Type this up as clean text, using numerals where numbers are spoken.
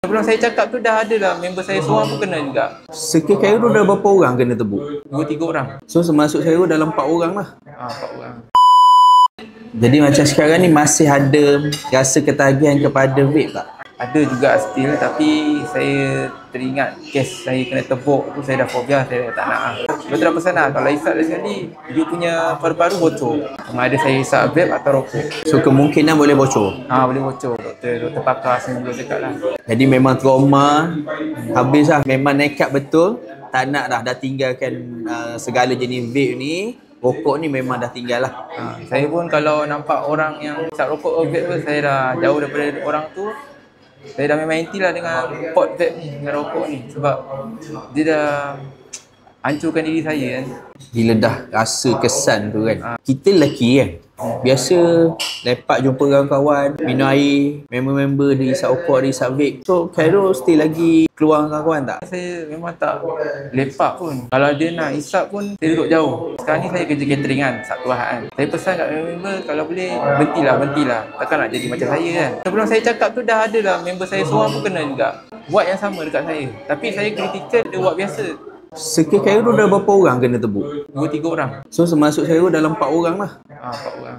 Sebelum saya cakap tu dah ada lah member saya seorang pun kena juga. Circle Cairo dah berapa orang kena tebuk? 2-3 orang. So termasuk Cairo dalam 4 orang lah. 4 orang. Jadi macam sekarang ni masih ada rasa ketagihan kepada vape tak? Ada juga still, tapi saya teringat kes saya kena tepuk tu, saya dah fobia, saya tak nak lah. Betul tak pesan lah, kalau hisap sekali you punya paru-paru bocor. Sama ada saya hisap vape atau rokok. So kemungkinan boleh bocor. Boleh bocor. Doktor pakar semua cakap lah. Jadi memang trauma habis lah. Memang nekat betul. Tak nak dah tinggalkan segala jenis vape ni. Rokok ni memang dah tinggal lah. Saya pun kalau nampak orang yang hisap rokok atau vape tu, saya dah jauh daripada orang tu. Saya dah memang anti lah dengan pot vape ni, dengan rokok ni. Sebab dia dah hancurkan diri saya kan. Bila dah rasa kesan tu kan. Kita lelaki kan. Biasa lepak jumpa kawan-kawan, minum air, member-member dia hisap rokok, dia hisap vape. So Cairo still lagi keluar dengan kawan tak? Saya memang tak lepak pun. Kalau dia nak hisap pun, saya duduk jauh. Sekarang ni saya kerja catering kan, Sabtu Ahad kan. Saya pesan kat member, kalau boleh berhentilah. Takkan nak jadi macam saya kan. Sebelum saya cakap tu dah ada lah member saya seorang pun kena juga. Buat yang sama dekat saya. Tapi saya kritikal dia buat biasa. Circle Cairo dah berapa orang kena tebuk? 2-3 orang. So termasuk Cairo dalam 4 orang lah. 4 orang.